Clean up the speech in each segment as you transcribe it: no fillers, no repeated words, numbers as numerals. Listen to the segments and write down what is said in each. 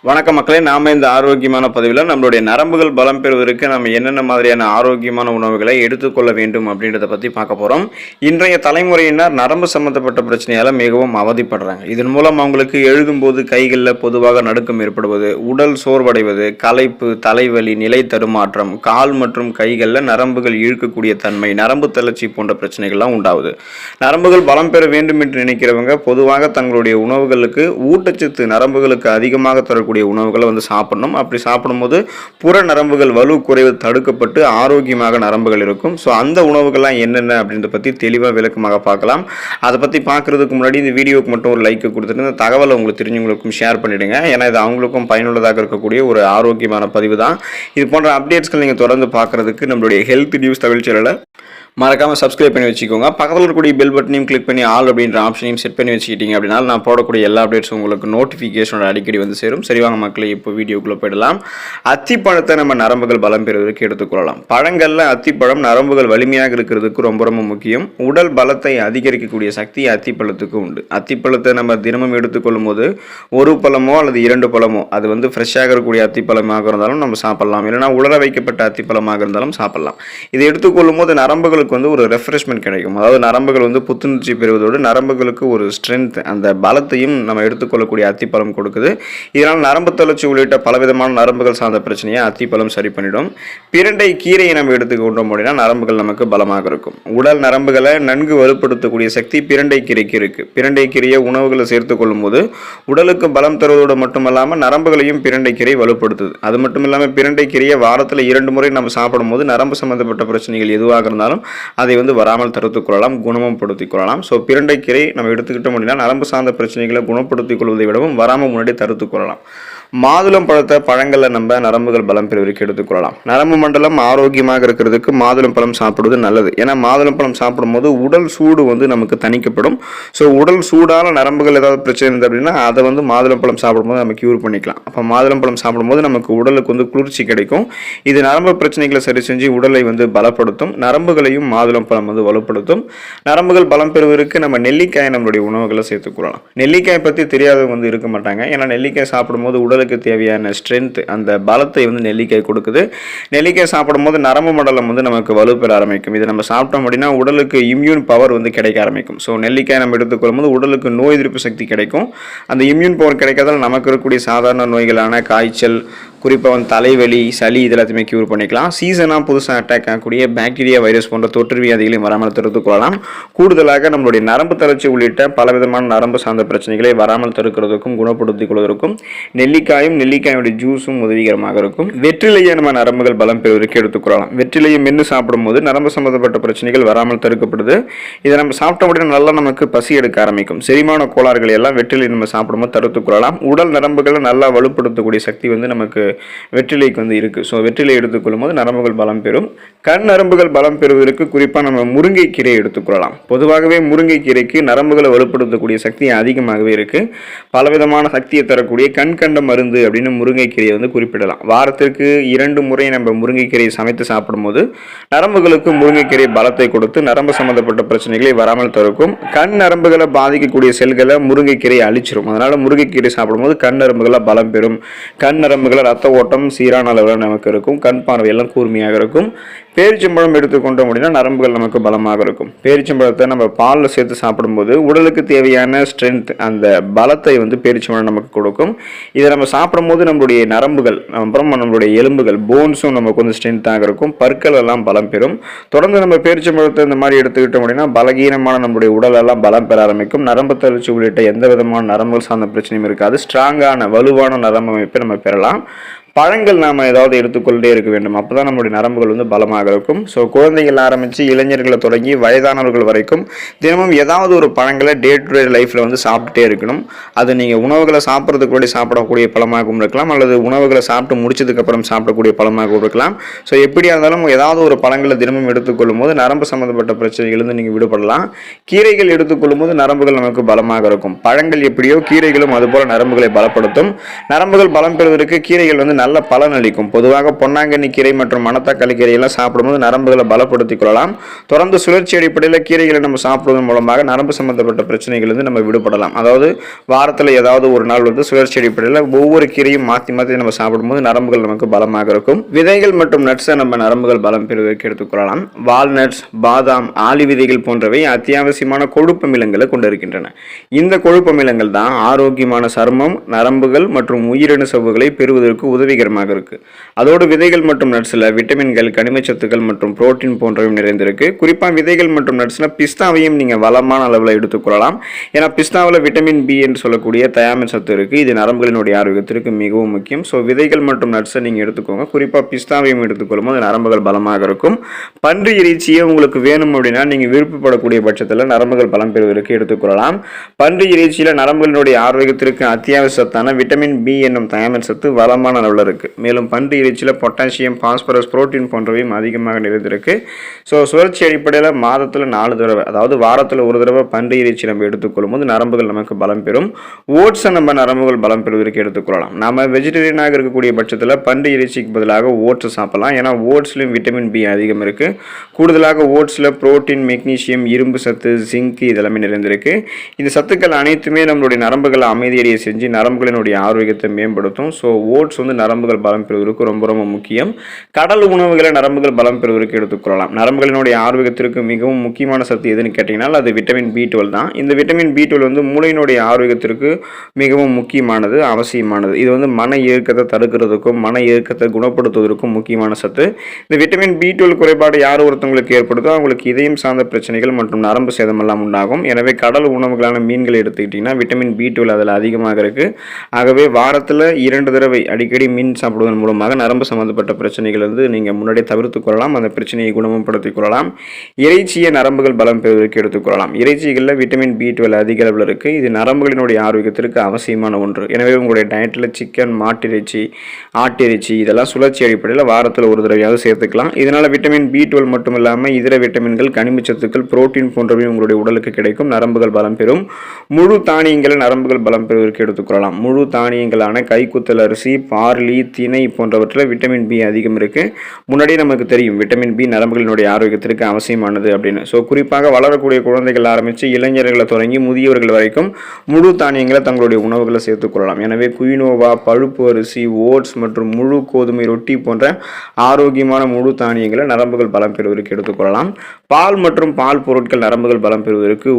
வணக்கம் மக்களே, நாம இந்த ஆரோக்கியமான பதிவில் நம்மளுடைய நரம்புகள் பலம் பெறுவதற்கு நம்ம என்னென்ன மாதிரியான ஆரோக்கியமான உணவுகளை எடுத்துக்கொள்ள வேண்டும் அப்படின்றத பற்றி பார்க்க போகிறோம். இன்றைய தலைமுறையினர் நரம்பு சம்மந்தப்பட்ட பிரச்சனையால் மிகவும் அவதிப்படுறாங்க. இதன் மூலம் அவங்களுக்கு எழுதும்போது கைகளில் பொதுவாக நடுக்கம் ஏற்படுவது, உடல் சோர்வடைவது, களைப்பு, தலைவலி, நிலை தடுமாற்றம், கால் மற்றும் கைகளில் நரம்புகள் இழுக்கக்கூடிய தன்மை, நரம்பு தளர்ச்சி போன்ற பிரச்சனைகள்லாம் உண்டாகுது. நரம்புகள் பலம் பெற வேண்டும் என்று நினைக்கிறவங்க பொதுவாக தங்களுடைய உணவுகளுக்கு ஊட்டச்சத்து நரம்புகளுக்கு அதிகமாக தரக்கூடிய உணவுகளை சாப்பிடணும். அப்படி சாப்பிடும்போது புற நரம்புகள் வலு குறைவு தடுக்கப்பட்டு ஆரோக்கியமாக நரம்புகள் இருக்கும். ஸோ அந்த உணவுகள்லாம் என்னென்ன அப்படின்றத பற்றி தெளிவாக விளக்கமாக பார்க்கலாம். அதை பற்றி பார்க்குறதுக்கு முன்னாடி இந்த வீடியோவுக்கு மட்டும் ஒரு லைக் கொடுத்துட்டு இந்த தகவலை உங்களுக்கு தெரிஞ்சவங்களுக்கும் ஷேர் பண்ணிவிடுங்க. ஏன்னா இது அவங்களுக்கும் பயனுள்ளதாக இருக்கக்கூடிய ஒரு ஆரோக்கியமான பதிவு தான். இது போன்ற அப்டேட்ஸ்கள் நீங்கள் தொடர்ந்து பார்க்குறதுக்கு நம்மளுடைய ஹெல்த் நியூஸ் தமிழ் சேனலை மறக்காமல் சப்ஸ்கிரைப் பண்ணி வச்சுக்கோங்க. பக்கத்தில் இருக்கக்கூடிய பெல் பட்டனையும் கிளிக் பண்ணி ஆல் அப்படின்ற ஆப்ஷனையும் செட் பண்ணி வச்சுக்கிட்டீங்க அப்படின்னா நான் போடக்கூடிய எல்லா அப்டேட்ஸும் உங்களுக்கு நோட்டிஃபிகேஷனோட அடிக்கடி சேரும். சரிவாங்க மக்களே, இப்போ வீடியோக்குள்ளே போயிடலாம். அத்திப்பழத்தை நம்ம நரம்புகள் பலம் பெறுவதற்கு எடுத்துக்கொள்ளலாம். பழங்களில் அத்திப்பழம் நரம்புகள் வலிமையாக இருக்கிறதுக்கு ரொம்ப ரொம்ப முக்கியம். உடல் பலத்தை அதிகரிக்கக்கூடிய சக்தி அத்திப்பழத்துக்கு உண்டு. அத்திப்பழத்தை நம்ம தினமும் எடுத்துக்கொள்ளும் போது ஒரு பழமோ அல்லது 2 பழமோ அது ஃப்ரெஷ்ஷாக இருக்கக்கூடிய அத்திப்பழமாக இருந்தாலும் நம்ம சாப்பிடலாம், இல்லைனா உலர வைக்கப்பட்ட அத்திப்பழமாக இருந்தாலும் சாப்பிடலாம். இதை எடுத்துக்கொள்ளும் போது நரம்புகள் ஒரு ரெஃப்ரெஷ்மெண்ட் கிடைக்கும். அதாவது நரம்புகள் புத்துணர்ச்சி பெறுவதோடு நரம்புகளுக்கு ஒரு ஸ்ட்ரென்த், அந்த பலத்தையும் நம்ம எடுத்துக்கொள்ளக்கூடிய அத்திப்பழம் கொடுக்குது. இதனால் நரம்பு தளர்ச்சி உள்ளிட்ட பலவிதமான நரம்புகள் சார்ந்த பிரச்சனையை அத்திப்பழம் சரி பண்ணிடும். பிரண்டை கீரையை நம்ம எடுத்துக்கொண்டோம் அப்படின்னா நரம்புகள் நமக்கு பலமாக இருக்கும். உடல் நரம்புகளை நன்கு வலுப்படுத்தக்கூடிய சக்தி பிரண்டை கீரைக்கு இருக்கு. பிரண்டை கீரையை உணவுகளை சேர்த்துக் கொள்ளும் போது உடலுக்கு பலம் தருவதோடு மட்டுமல்லாமல் நரம்புகளையும் பிரண்டை கீரை வலுப்படுத்துது. அது மட்டும் இல்லாமல் பிரண்டை கீரையை வாரத்தில் 2 முறை நம்ம சாப்பிடும் போது நரம்பு சம்பந்தப்பட்ட பிரச்சனைகள் எதுவாக இருந்தாலும் அதை வராமல் தடுத்துக் கொள்ளலாம், குணமும் படுத்திக் கொள்ளலாம். ஸோ பிரண்டைக்கீரை நம்ம எடுத்துக்கிட்டோம் அப்படின்னா நரம்பு சார்ந்த பிரச்சனைகளை குணப்படுத்திக் கொள்வதை விடவும் வராமல் முன்னாடி தடுத்துக் கொள்ளலாம். மாதுளம் பழத்தை பழங்களில் நம்ம நரம்புகள் பலம் பெறுவதற்கு எடுத்துக்கொள்ளலாம். நரம்பு மண்டலம் ஆரோக்கியமாக இருக்கிறதுக்கு மாதுளம் பழம் சாப்பிடுவது நல்லது. ஏன்னா மாதுளம் பழம் சாப்பிடும்போது உடல் சூடு நமக்கு தணிக்கப்படும். ஸோ உடல் சூடான நரம்புகள் ஏதாவது பிரச்சனை இருந்தது அப்படின்னா அதை மாதுளம் பழம் சாப்பிடும்போது நம்ம கியூர் பண்ணிக்கலாம். அப்போ மாதுளம் பழம் சாப்பிடும்போது நமக்கு உடலுக்கு குளிர்ச்சி கிடைக்கும். இது நரம்பு பிரச்சனைகளை சரி செஞ்சு உடலை பலப்படுத்தும். நரம்புகளையும் மாதுளம் பழம் வலுப்படுத்தும். நரம்புகள் பலம் பெறுவதற்கு நம்ம நெல்லிக்காயை நம்மளுடைய உணவுகளை சேர்த்துக்கொள்ளலாம். நெல்லிக்காய் பற்றி தெரியாதவங்க இருக்க மாட்டாங்க. ஏன்னா நெல்லிக்காய் சாப்பிடும்போது உடலுக்கு தேவையான ஸ்ட்ரென்த், அந்த பலத்தை நெல்லிக்காய் கொடுக்குது. நெல்லிக்காய் சாப்பிடும்போது நரம்பு மண்டலம் நமக்கு வலுப்பெற ஆரம்பிக்கும். இதை நம்ம சாப்பிட்டோம் அப்படின்னா உடலுக்கு இம்யூன் பவர் கிடைக்க ஆரம்பிக்கும். ஸோ நெல்லிக்காய் நம்ம எடுத்துக்கொள்ளும் போது உடலுக்கு நோய் எதிர்ப்பு சக்தி கிடைக்கும். அந்த இம்யூன் பவர் கிடைக்காதால் நமக்கு இருக்கக்கூடிய சாதாரண நோய்களான காய்ச்சல், குறிப்பாக தலைவலி, சளி இதெல்லாத்தையுமே கியூர் பண்ணிக்கலாம். சீசனாக புதுசாக அட்டாக் ஆகக்கூடிய பாக்டீரியா, வைரஸ் போன்ற தொற்று வியாதிகளையும் வராமல் தடுத்துக் கொள்ளலாம். கூடுதலாக நம்மளுடைய நரம்பு தளர்ச்சி உள்ளிட்ட பலவிதமான நரம்பு சார்ந்த பிரச்சனைகளை வராமல் தடுக்கிறதுக்கும் குணப்படுத்திக் கொள்வதற்கும் நெல்லிக்காயும் நெல்லிக்காயுடைய ஜூஸும் உதவிகரமாக இருக்கும். வெற்றிலையை நம்ம நரம்புகள் பலம் பெறுவதற்கு எடுத்துக்கொள்ளலாம். வெற்றிலையை மென்று சாப்பிடும்போது நரம்பு சம்பந்தப்பட்ட பிரச்சனைகள் வராமல் தடுக்கப்படுது. இதை நம்ம சாப்பிட்ட உடனே நல்லா நமக்கு பசி எடுக்க ஆரம்பிக்கும். செரிமான கோளாறுகளை எல்லாம் வெற்றிலை நம்ம சாப்பிடும்போது தடுத்துக் கொள்ளலாம். உடல் நரம்புகளை நல்லா வலுப்படுத்தக்கூடிய சக்தி நமக்கு வெற்றிலைக்கு இருக்கு. ஸோ வெற்றிலை எடுத்துக்கொள்ளும் போது நரம்புகள் பலம் பெறும். கண் நரம்புகள் பலம் பெறுவதற்கு குறிப்பாக நம்ம முருங்கைக்கீரை எடுத்துக்கொள்ளலாம். பொதுவாகவே முருங்கைக்கீரைக்கு நரம்புகளை வலுப்படுத்தக்கூடிய சக்தி அதிகமாகவே இருக்கு. பலவிதமான சக்தியை தரக்கூடிய கண் கண்ட மருந்து அப்படின்னு முருங்கைக்கீரையை குறிப்பிடலாம். வாரத்திற்கு 2 முறை நம்ம முருங்கைக்கீரையை சமைத்து சாப்பிடும்போது நரம்புகளுக்கு முருங்கைக்கீரை பலத்தை கொடுத்து நரம்பு சம்பந்தப்பட்ட பிரச்சனைகளை வராமல் தடுக்கும். கண் நரம்புகளை பாதிக்கக்கூடிய செல்களை முருங்கைக்கீரை அழிச்சிரும். அதனால முருங்கைக்கீரை சாப்பிடும்போது கண் நரம்புகளை பலம் பெறும். கண் நரம்புகளை ரத்த ஓட்டம் சீரான அளவில் நமக்கு இருக்கும். கண் பார்வையெல்லாம் கூர்மையாக இருக்கும். பேரிச்சம்பழம் எடுத்துக்கொண்டோம் அப்படின்னா நரம்புகள் நமக்கு பலமாக இருக்கும். பேரிச்சம்பழத்தை நம்ம பாலில் சேர்த்து சாப்பிடும்போது உடலுக்கு தேவையான ஸ்ட்ரென்த், அந்த பலத்தை பேரிச்சம்பழம் நமக்கு கொடுக்கும். இதை நம்ம சாப்பிடும்போது நம்மளுடைய நரம்புகள், அப்புறம் நம்மளுடைய எலும்புகள், போன்ஸும் நமக்கு ஸ்ட்ரென்த்தாக இருக்கும். பற்கள் எல்லாம் பலம் பெறும். தொடர்ந்து நம்ம பேரிச்சம்பழத்தை இந்த மாதிரி எடுத்துக்கிட்டோம் அப்படின்னா பலகீனமான நம்மளுடைய உடலெல்லாம் பலம் பெற ஆரம்பிக்கும். நரம்பு தளர்ச்சி உள்ளிட்ட எந்த விதமான நரம்புகள் சார்ந்த பிரச்சனையும் இருக்காது. ஸ்ட்ராங்கான வலுவான நரம்பு அமைப்பை நம்ம பெறலாம். பழங்கள் நாம் ஏதாவது எடுத்துக்கொண்டே இருக்க வேண்டும். அப்போ தான் நம்மளுடைய நரம்புகள் பலமாக இருக்கும். ஸோ குழந்தைகள் ஆரம்பித்து இளைஞர்களை தொடங்கி வயதானவர்கள் வரைக்கும் தினமும் ஏதாவது ஒரு பழங்களை டே டு டே லைஃப்பில் சாப்பிட்டுட்டே இருக்கணும். அது நீங்கள் உணவுகளை சாப்பிட்றதுக்கு கூட சாப்பிடக்கூடிய பழமாகவும் இருக்கலாம், அல்லது உணவுகளை சாப்பிட்டு முடிச்சதுக்கப்புறம் சாப்பிடக்கூடிய பழமாகவும் இருக்கலாம். ஸோ எப்படியா இருந்தாலும் ஏதாவது ஒரு பழங்களை தினமும் எடுத்துக்கொள்ளும் போது நரம்பு சம்மந்தப்பட்ட பிரச்சனைகளிலிருந்து நீங்கள் விடுபடலாம். கீரைகள் எடுத்துக்கொள்ளும் போது நரம்புகள் நமக்கு பலமாக இருக்கும். பழங்கள் எப்படியோ கீரைகளும் அதுபோல் நரம்புகளை பலப்படுத்தும். நரம்புகள் பலம் பெறுவதற்கு கீரைகள் நல்ல பலன் அளிக்கும். பொதுவாக பொன்னாங்கண்ணி கீரை மற்றும் மணத்தக்காளி கீரையெல்லாம் சாப்பிடும்போது நரம்புகளை பலப்படுத்திக் கொள்ளலாம். தொடர்ந்து சுழற்சி அடிப்படையில் கீரைகளை நம்ம சாப்பிடுவதன் மூலமாக நரம்பு சம்பந்தப்பட்ட பிரச்சனைகள் நம்ம விடுபடலாம். அதாவது வாரத்தில் ஏதாவது ஒரு நாள் சுழற்சி அடிப்படையில் ஒவ்வொரு கீரையும் மாற்றி மாற்றி நம்ம சாப்பிடும்போது நரம்புகள் நமக்கு பலமாக இருக்கும். விதைகள் மற்றும் நட்ஸை நம்ம நரம்புகள் பலம் பெறுவதற்கு எடுத்துக்கொள்ளலாம். வால்நட்ஸ், பாதாம், ஆளி விதைகள் போன்றவை அத்தியாவசியமான கொழுப்பமிலங்களை கொண்டிருக்கின்றன. இந்த கொழுப்பமிலங்கள் தான் ஆரோக்கியமான சருமம், நரம்புகள் மற்றும் உயிரணு சவ்வுகளை பெறுவதற்கு உதவிகரமாக இருக்கு. அதோடு விதைகள் மற்றும் நட்ஸ்ல விட்டமின்கள், கனிமச்சத்துக்கள் மற்றும் புரோட்டீன் போன்றவை நிறைந்திருக்கு. குறிப்பா விதைகள் மற்றும் நட்ஸ்ல பிஸ்தாவையும் நீங்க வளமான அளவில் எடுத்துக்கொள்ளலாம். ஏன்னா பிஸ்தாவில் விட்டமின் பி என்று சொல்லக்கூடிய தயாமின் சத்து இருக்கு. இது நரம்புகளினுடைய ஆரோக்கியத்திற்கு மிகவும் முக்கியம். ஸோ விதைகள் மற்றும் நட்ஸை நீங்க எடுத்துக்கோங்க. குறிப்பா பிஸ்தாவையும் எடுத்துக்கொள்ளும் போது நரம்புகள் பலமாக இருக்கும். பன்றி இறைச்சியை உங்களுக்கு வேணும் அப்படின்னா நீங்க விருப்பப்படக்கூடிய பட்சத்தில் நரம்புகள் பலம் பெறுவதற்கு எடுத்துக்கொள்ளலாம். பன்றி இறைச்சியில நரம்புகளினுடைய ஆரோக்கியத்திற்கு அத்தியாவசியத்தான விட்டமின் பி என்னும் தயாமின் சத்து வளமான அளவில் இருக்கு. மேலும் பன்றி இறைச்சியில பொட்டாசியம், பாஸ்பரஸ், புரோட்டீன் போன்றவையும் அதிகமாக நிறைந்திருக்கு. ஸோ சுழற்சி அடிப்படையில் மாதத்தில் 4 தடவை, அதாவது வாரத்தில் ஒரு தடவை பன்றி இறைச்சி நம்ம எடுத்துக்கொள்ளும் போது நரம்புகள் நமக்கு பலம் பெறும். ஓட்ஸை நம்ம நரம்புகள் பலம் பெறுவதற்கு எடுத்துக்கொள்ளலாம். நம்ம வெஜிடேரியனாக இருக்கக்கூடிய பட்சத்தில் பன்றி இறைச்சிக்கு பதிலாக ஓட்ஸ் சாப்பிடலாம். ஏன்னா ஓட்ஸ்லையும் விட்டமின் பி அதிகம் இருக்கு. கூடுதலாக ஓட்ஸில் புரோட்டீன், மெக்னீசியம், இரும்பு சத்து, ஜிங்க் இதெல்லாமே நிறைந்திருக்கு. இந்த சத்துக்கள் அனைத்துமே நம்மளுடைய நரம்புகளை அமைதியடைய செஞ்சு நரம்புகளினுடைய ஆரோக்கியத்தை மேம்படுத்தும். ஸோ ஓட்ஸ் நரம்புகள் பலம் பெறுவதற்கு ரொம்ப ரொம்ப முக்கியம். கடல் உணவுகளை நரம்புகள் பலம் பெறுவதற்கு எடுத்துக்கொள்ளலாம். நரம்புகளினுடைய ஆரோக்கியத்திற்கு மிகவும் முக்கியமான சத்து எதுன்னு கேட்டீங்கன்னா அது விட்டமின் B12 தான். இந்த விட்டமின் B12 மூளையினுடைய ஆரோக்கியத்திற்கு மிகவும் முக்கியமானது, அவசியமானது. இது மன இயக்கத்தை தடுக்கிறதுக்கும் மன இயக்கத்தை குணப்படுத்துவதற்கும் முக்கியமான சத்து. இந்த விட்டமின் B12 குறைபாடு யார் ஒருத்தவங்களுக்கு ஏற்படுதோ அவங்களுக்கு இதயம் சார்ந்த பிரச்சனைகள் மற்றும் நரம்பு சேதம் எல்லாம் உண்டாகும். எனவே கடல் உணவுகளான மீன்களை எடுத்துக்கிட்டிங்கன்னா விட்டமின் B12 அதில் அதிகமாக இருக்கு. ஆகவே வாரத்தில் 2 தடவை அடிக்கடி மீன் சாப்பிடுவதன் மூலமாக நரம்பு சம்பந்தப்பட்ட பிரச்சனைகள் நீங்கள் முன்னாடியே தவிர்த்துக் கொள்ளலாம். அந்த பிரச்சனையை குணப்படுத்திக் கொள்ளலாம். இறைச்சியை நரம்புகள் பலம் பெறுவதற்கு எடுத்துக்கொள்ளலாம். இறைச்சிகளில் விட்டமின் B12 அதிக அளவில் இருக்கு. இது நரம்புகளினுடைய ஆரோக்கியத்திற்கு அவசியமான ஒன்று. எனவே உங்களுடைய டயட்டில் சிக்கன், மாட்டிறைச்சி, ஆட்டிறைச்சி இதெல்லாம் சுழற்சி அடிப்படையில் வாரத்தில் ஒரு தடவையாவது சேர்த்துக்கலாம். இதனால் விட்டமின் B12 மட்டும் இல்லாமல் இதர விட்டமின்கள், கனிமச்சத்துக்கள், புரோட்டீன் போன்றவை உங்களுடைய உடலுக்கு கிடைக்கும். நரம்புகள் பலம் பெறும். முழு தானியங்களை நரம்புகள் பலம் பெறுவதற்கு எடுத்துக்கொள்ளலாம். முழு தானியங்களான கைக்குத்தல் அரிசி, பார்லி, திணை போன்றவற்றில் விட்டமின் பி அதிகம் இருக்கு. முன்னாடியே நமக்கு தெரியும் விட்டமின் பி நரம்புகளினுடைய ஆரோக்கியத்திற்கு அவசியமானது அப்படின்னு. ஸோ குறிப்பாக வளரக்கூடிய குழந்தைகள் ஆரம்பித்து இளைஞர்களை தொடங்கி முதியவர்கள் வரைக்கும் முழு தானியங்களை தங்களுடைய உணவுகளை சேர்த்துக்கொள்ளலாம். எனவே குயினோவா, பழுப்பு அரிசி, ஓட்ஸ் மற்றும் முழு கோதுமை ரொட்டி போன்ற ஆரோக்கியமான முழு தானியங்களை நரம்புகள் பலம் பெறுவதற்கு எடுத்துக்கொள்ளலாம். பால் மற்றும் பால் பொருட்கள் நரம்புகள் பலம் பெறுவதற்கு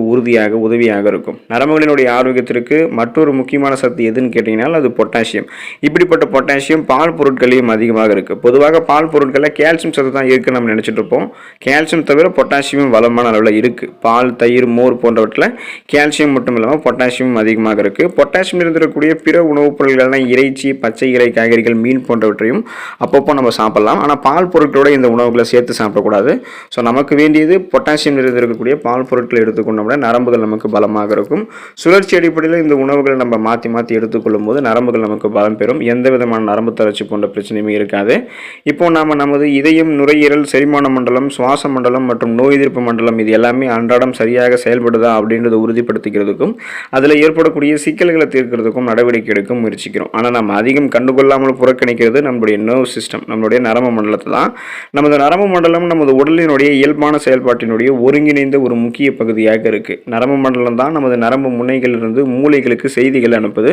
உதவியாக இருக்கும். நரம்புகளினுடைய ஆரோக்கியத்திற்கு மற்றொரு முக்கியமான சத்து எதுன்னு கேட்டீங்கன்னா அது பொட்டாசியம். இப்படிப்பட்ட பொட்டாசியம் பால் பொருட்களையும் அதிகமாக இருக்கு. பொதுவாக பால் பொருட்களில் கால்சியம் சத்து தான் இருக்குன்னு நம்ம நினைச்சிட்டு இருப்போம். கால்சியம் தவிர பொட்டாசியம் வளமான அளவில் இருக்கு. பால், தயிர், மோர் போன்றவற்றில் கால்சியம் மட்டும் இல்லாமல் பொட்டாசியம் அதிகமாக இருக்கு. பொட்டாசியம் இருந்திருக்கக்கூடிய பிற உணவுப் பொருட்களான இறைச்சி, பச்சை இலை, காய்கறிகள், மீன் போன்றவற்றையும் அப்பப்போ நம்ம சாப்பிடலாம். ஆனால் பால் பொருட்களோட இந்த உணவுகளை சேர்த்து சாப்பிடக்கூடாது. ஸோ நமக்கு வேண்டியது பொட்டாசியம் இருந்திருக்கக்கூடிய பால் பொருட்களை எடுத்துக்கொண்டோம்னா நரம்புகள் நமக்கு பலமாக இருக்கும். சுழற்சி அடிப்படையில் இந்த உணவுகளை நம்ம மாற்றி மாற்றி எடுத்துக்கொள்ளும் போது நரம்புகள் நமக்கு பலம் பெறும். எந்த விதமான நரம்பு தளர்ச்சி போன்ற பிரச்சனையுமே இருக்காது. இப்போ நாம நமது இதயம், நுரையீரல், செரிமான மண்டலம், சுவாச மண்டலம் மற்றும் நோய் எதிர்ப்பு மண்டலம் இது எல்லாமே அன்றாடம் சரியாக செயல்படுதா அப்படின்றத உறுதிப்படுத்திக்கிறதுக்கும் அதில் ஏற்படக்கூடிய சிக்கல்களை தீர்க்கிறதுக்கும் நடவடிக்கை எடுக்க முயற்சிக்கிறோம். ஆனால் நம்ம அதிகம் கண்டுகொள்ளாமல் புறக்கணிக்கிறது நம்மளுடைய நர்வ் சிஸ்டம், நம்மளுடைய நரம்பு மண்டலத்தை தான். நமது நரம்பு மண்டலம் நமது உடலினுடைய இயல்பான செயல்பாட்டினுடைய ஒருங்கிணைந்த ஒரு முக்கிய பகுதியாக இருக்கு. நரம்பு மண்டலம் தான் நமது நரம்பு முனைகளிலிருந்து மூளைகளுக்கு செய்திகள் அனுப்புது.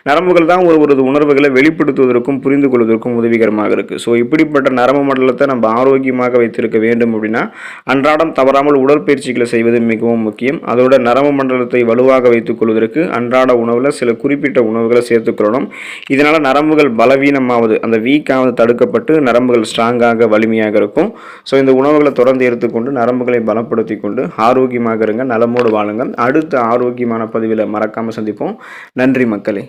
நரம்புகள் தான் ஒருவரது உணர்வுகளை வெளிப்படுத்துவதற்கும் புரிந்து கொள்வதற்கும் உதவிகரமாக இருக்கு. ஸோ இப்படிப்பட்ட நரம்பு மண்டலத்தை நம்ம ஆரோக்கியமாக வைத்திருக்க வேண்டும் அப்படின்னா அன்றாடம் தவறாமல் உடற்பயிற்சிகளை செய்வது மிகவும் முக்கியம். அதோட நரம்பு மண்டலத்தை வலுவாக வைத்துக் கொள்வதற்கு அன்றாட உணவில் சில குறிப்பிட்ட உணவுகளை சேர்த்துக்கொள்ளணும். இதனால நரம்புகள் பலவீனமாவது, அந்த வீக்காவது தடுக்கப்பட்டு நரம்புகள் ஸ்ட்ராங்காக வலிமையாக இருக்கும். ஸோ இந்த உணவுகளை தொடர்ந்து எடுத்துக்கொண்டு நரம்புகளை பலப்படுத்தி கொண்டு ஆரோக்கியமாக இருங்க, நலமோடு வாழுங்க. அடுத்த ஆரோக்கியமான பதிவில் மறக்காமல் சந்திப்போம். நன்றி மக்களே.